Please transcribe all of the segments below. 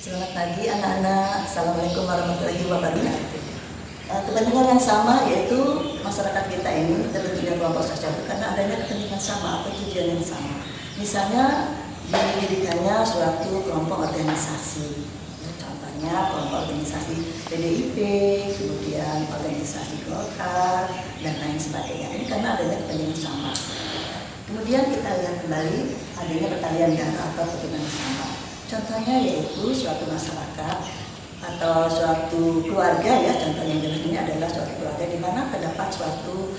Selamat pagi anak-anak. Assalamualaikum warahmatullahi wabarakatuh. Kepentingan yang sama yaitu masyarakat kita ini terbentuknya kelompok sosial itu karena adanya kepentingan sama atau tujuan yang sama. Misalnya didirikannya suatu kelompok organisasi. Contohnya kelompok organisasi PDIP, kemudian organisasi Golkar dan lain sebagainya. Ini karena adanya kepentingan sama. Kemudian kita lihat kembali adanya pertalian darah atau keturunan sama. Contohnya yaitu suatu masyarakat atau suatu keluarga ya, contoh yang jelas ini adalah suatu keluarga di mana terdapat suatu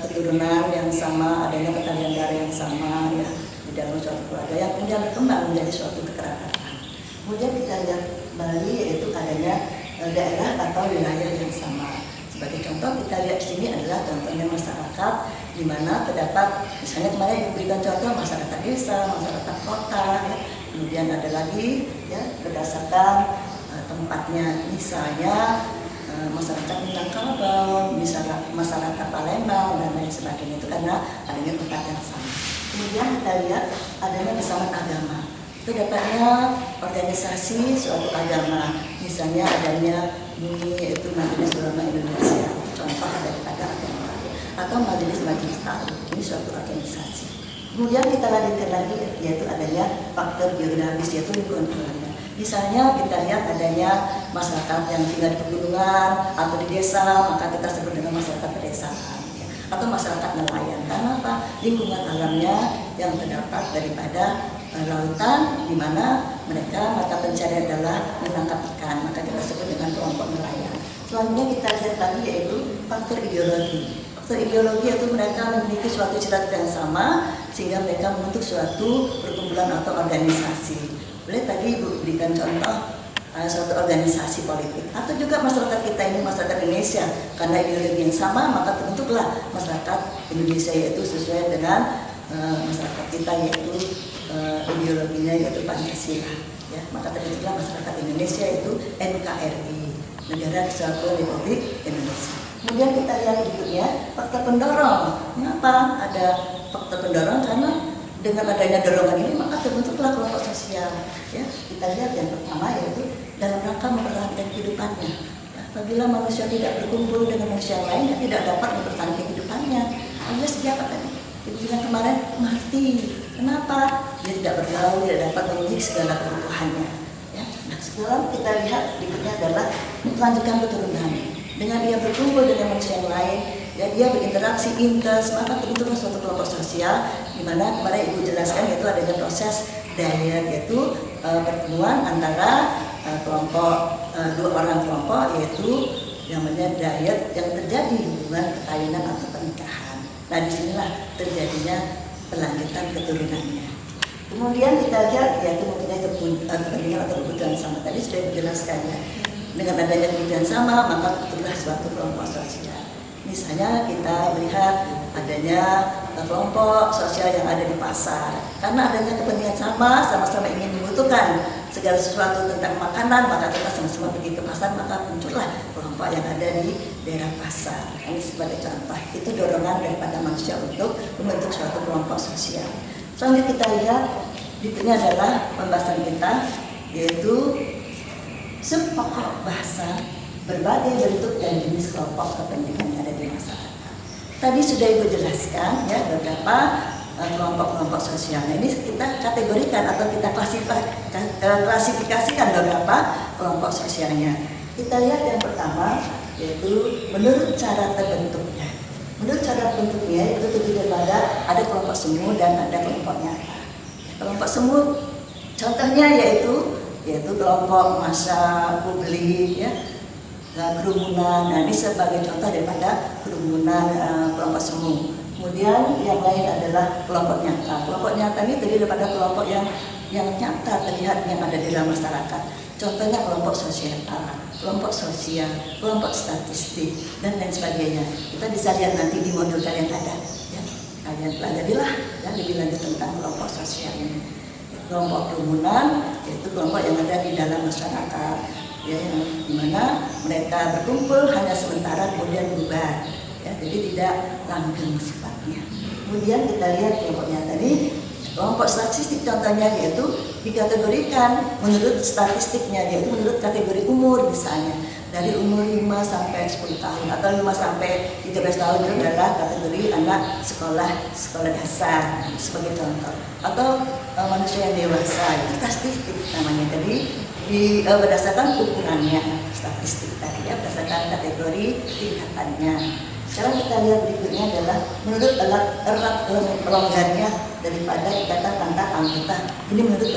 keturunan yang sama, adanya pertalian darah yang sama ya di dalam suatu keluarga yang kemudian berkembang menjadi suatu kekerabatan. Kemudian kita lihat kembali yaitu adanya daerah atau wilayah yang sama. Sebagai contoh kita lihat di sini adalah contohnya masyarakat di mana terdapat misalnya kemarin diberikan contoh masyarakat desa, masyarakat kota ya. Kemudian ada lagi ya berdasarkan tempatnya, misalnya masyarakat Minangkabau, misalnya masyarakat Palembang dan lain sebagainya, itu karena adanya tempat yang sama. Kemudian kita lihat adanya kesamaan agama, itu dapatnya organisasi suatu agama, misalnya adanya MUI yaitu Majelis Ulama Indonesia, contoh daripada agama, atau majelis-majelis taklim, ini suatu organisasi. Kemudian kita lanjutkan lagi yaitu adanya faktor geografis yaitu lingkungan keluarga. Misalnya kita lihat adanya masyarakat yang tinggal di pegunungan atau di desa, maka kita sebut dengan masyarakat pedesaan ya. Atau masyarakat nelayan. Karena apa? Lingkungan alamnya yang terdapat daripada lautan di mana mereka mata pencarian adalah menangkap ikan, maka kita sebut dengan kelompok nelayan. Selanjutnya kita lihat lagi yaitu faktor ideologi. Faktor ideologi itu mereka memiliki suatu cita-cita yang sama sehingga mereka membentuk suatu perkumpulan atau organisasi. Boleh tadi Ibu berikan contoh suatu organisasi politik atau juga masyarakat kita ini masyarakat Indonesia karena ideologi yang sama maka terbentuklah masyarakat Indonesia yaitu sesuai dengan masyarakat kita yaitu ideologinya yaitu Pancasila ya, maka terbentuklah masyarakat Indonesia yaitu NKRI, Negara Kesatuan Republik Indonesia. Kemudian kita lihat berikutnya faktor pendorong. Mengapa ada faktor pendorong? Karena dengan adanya dorongan ini maka terbentuklah kelompok sosial. Ya, kita lihat yang pertama yaitu dalam rangka mempertahankan kehidupannya. Ya, apabila manusia tidak berkumpul dengan manusia lain, dia tidak dapat mempertahankan kehidupannya. Alias siapa tadi? Itu yang kemarin mati. Kenapa? Dia tidak bergaul, tidak dapat memenuhi segala kebutuhannya. Ya, nah sekarang kita lihat berikutnya adalah melanjutkan keturunan. Dengan dia berkumpul dengan manusia yang lain, ya dia berinteraksi intens, maka terbentuklah suatu kelompok sosial di mana kemarin Ibu jelaskan yaitu adanya proses diet yaitu pertemuan antara kelompok dua orang kelompok yaitu yang namanya diet yang terjadi hubungan perkawinan atau pernikahan. Nah disinilah terjadinya pelanjutan keturunannya. Kemudian kita lihat yaitu mempunyai kepentingan atau kebutuhan sama tadi sudah dijelaskan ya. Dengan adanya kebutuhan sama maka terbentuklah suatu kelompok sosial. Misalnya kita melihat adanya kelompok sosial yang ada di pasar. Karena adanya kepentingan sama-sama ingin membutuhkan segala sesuatu tentang makanan, maka kita sama-sama pergi ke pasar, maka muncullah kelompok yang ada di daerah pasar. Ini sebagai contoh, itu dorongan daripada manusia untuk membentuk suatu kelompok sosial. Selanjutnya kita lihat, berikutnya adalah pembahasan kita, yaitu pokok bahasa berbagai bentuk dan jenis kelompok kepentingan yang ada di masyarakat. Tadi sudah Ibu jelaskan ya beberapa kelompok-kelompok sosial. Nah, ini kita kategorikan atau kita klasifikasikan beberapa kelompok sosialnya. Kita lihat yang pertama yaitu menurut cara terbentuknya. Menurut cara terbentuknya itu terdiri daripada ada kelompok semu dan ada kelompok nyata. Kelompok semu contohnya yaitu kelompok massa publik ya, kerumunan. Nah, ini sebagai contoh daripada kerumunan kelompok semu. Kemudian yang lain adalah kelompok nyata. Kelompok nyata ini terdiri daripada kelompok yang nyata terlihat yang ada di dalam masyarakat. Contohnya kelompok sosial, kelompok sosial, kelompok statistik dan lain sebagainya. Kita bisa lihat nanti di modul kalian ada. Ya, kalian pelajarilah ya lebih lanjut tentang kelompok sosial ini. Kelompok kerumunan yaitu kelompok yang ada di dalam masyarakat ya, yang dimana mereka berkumpul hanya sementara kemudian bubar ya, jadi tidak langgeng sifatnya. Kemudian kita lihat kelompoknya tadi Kelompok statistik contohnya yaitu dikategorikan menurut statistiknya, yaitu menurut kategori umur misalnya. Dari umur 5 sampai 10 tahun atau 5 sampai 13 tahun itu adalah kategori anak sekolah dasar sebagai contoh. Atau manusia yang dewasa itu statistik namanya. Jadi berdasarkan ukurannya statistik tadi ya, berdasarkan kategori tingkatannya. Sekarang kita lihat berikutnya adalah menurut erat longgarnya daripada ikatan antar anggota. Ini menurut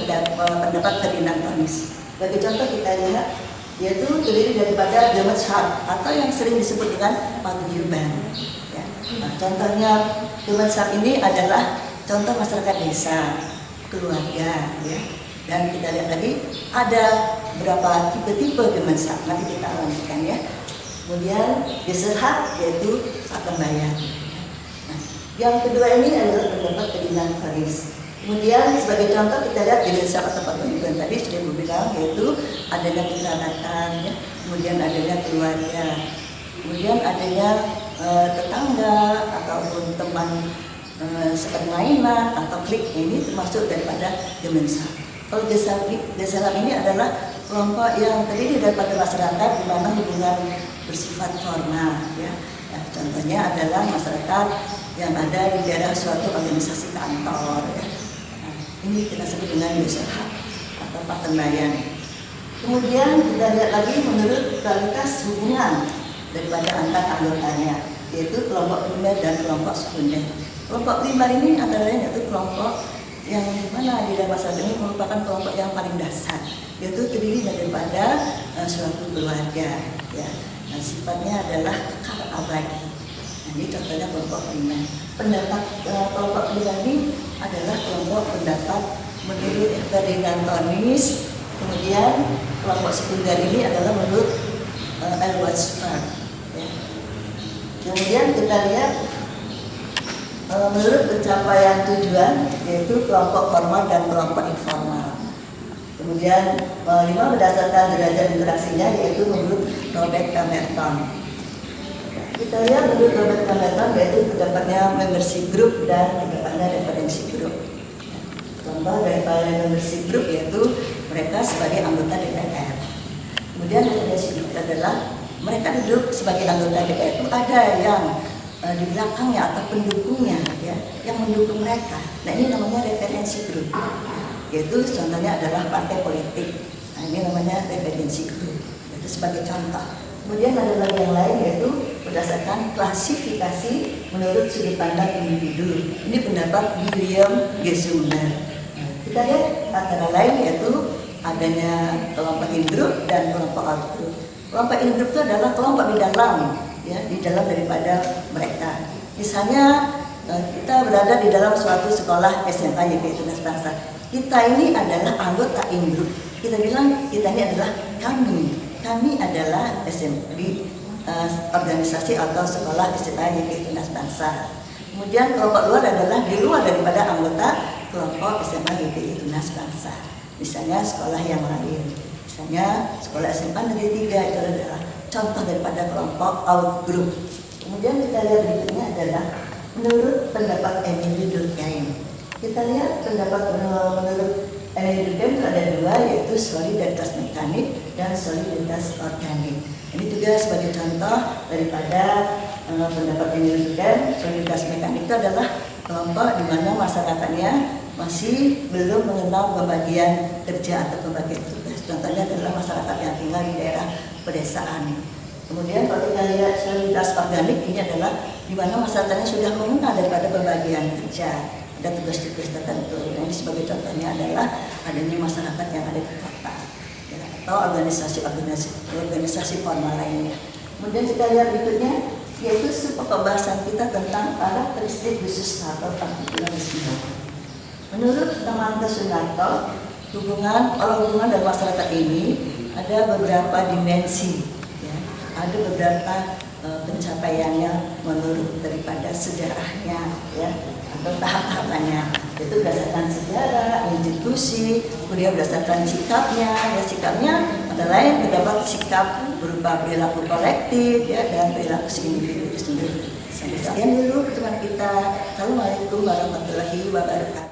pendapat Ferdinand Tönnies. Bagi contoh kita lihat, yaitu terdiri daripada Gemeinschaft atau yang sering disebut dengan paguyuban. Ya. Nah, contohnya Gemeinschaft ini adalah contoh masyarakat desa, keluarga. Ya. Dan kita lihat tadi ada berapa tipe-tipe Gemeinschaft. Nanti kita lanjutkan ya. Kemudian Gesellschaft yaitu pembayar. Nah, yang kedua ini adalah pendapat Ferdinand Tönnies. Kemudian sebagai contoh kita lihat Gesellschaft atau paguyuban tadi sudah bilang yaitu adanya kekerabatan, ya. Kemudian adanya keluarga, kemudian adanya tetangga ataupun teman sepermainan atau klik, ini termasuk daripada Gemeinschaft. Kalau Gesellschaft ini adalah kelompok yang terdiri daripada masyarakat di mana hubungan bersifat formal, ya. Nah, contohnya adalah masyarakat yang ada di daerah suatu organisasi kantor, ya. Nah, ini kita sebut dengan Gesellschaft atau patembayan. Kemudian kita lihat lagi menurut kualitas hubungan daripada antar anggotanya, yaitu kelompok primer dan kelompok sekunder. Kelompok primer ini adalah yaitu kelompok yang mana di dalam masyarakat ini merupakan kelompok yang paling dasar, yaitu terdiri daripada suatu keluarga, ya. Nah, sifatnya adalah kekal abadi. Nah, ini contohnya kelompok primer. Pendapat kelompok primer ini adalah kelompok pendapat menurut Ferdinand Tönnies. Kemudian kelompok sekunder ini adalah menurut Edward Spark. Ya. Kemudian kita lihat menurut pencapaian tujuan, yaitu kelompok formal dan kelompok informal. Kemudian 5 berdasarkan derajat interaksinya, yaitu menurut Robert Camerton. Kita lihat menurut Robert Camerton yaitu pendapatnya membership group dan pendapatnya referensi group. Contoh daripada membership group yaitu mereka sebagai anggota DPR. Kemudian referensi group adalah mereka duduk sebagai anggota DPR itu ada yang di belakangnya atau pendukungnya, ya, yang mendukung mereka. Nah, ini namanya referensi group. Yaitu contohnya adalah partai politik. Nah, ini namanya referensi group, yaitu sebagai contoh. Kemudian ada lagi yang lain yaitu berdasarkan klasifikasi menurut sudut pandang individu. Ini pendapat William Gesundner. Nah, kita lihat antara lain yaitu adanya kelompok in group dan kelompok out group. Kelompok in group itu adalah kelompok di dalam, ya, di dalam daripada mereka. Misalnya kita berada di dalam suatu sekolah SMA YP Tunas Bangsa. Kita ini adalah anggota in group. Kita bilang kita ini adalah kami adalah di organisasi atau sekolah SMA YP Tunas Bangsa. Kemudian kelompok luar adalah di luar daripada anggota kelompok SMA YP Tunas Bangsa. Misalnya sekolah yang lain, misalnya sekolah SMA Negeri 3 itu adalah contoh daripada kelompok out group. Kemudian kita lihat berikutnya adalah menurut pendapat Emile Durkheim. Kita lihat pendapat menurut Emile Durkheim itu ada dua, yaitu solidaritas mekanik dan solidaritas organik. Ini juga sebagai contoh daripada pendapat Emile Durkheim. Solidaritas mekanik itu adalah kelompok di mana masyarakatnya masih belum mengenal pembagian kerja atau pembagian tugas. Contohnya adalah masyarakat yang tinggal di daerah pedesaan. Kemudian kalau kita lihat solidaritas organik, ini adalah di mana masyarakatnya sudah mengenal daripada pembagian kerja, ada tugas-tugas tertentu. Ini sebagai contohnya adalah adanya masyarakat yang ada di kota, ya, atau organisasi formal lainnya. Kemudian kita lihat berikutnya yaitu pembahasan kita tentang karakteristik khusus atau partikularisme. Menurut Tamanto Sunarto, hubungan dan masyarakat ini ada beberapa dimensi, ya. Ada beberapa pencapaiannya menurut daripada sejarahnya, ya, atau tahap-tahapannya. Itu berdasarkan sejarah, institusi, kemudian berdasarkan sikapnya. Ya, sikapnya antara lain terdapat sikap berupa perilaku kolektif, ya, dan perilaku individu itu sendiri. Sampai sekian dulu pertemuan kita. Assalamualaikum warahmatullahi wabarakatuh.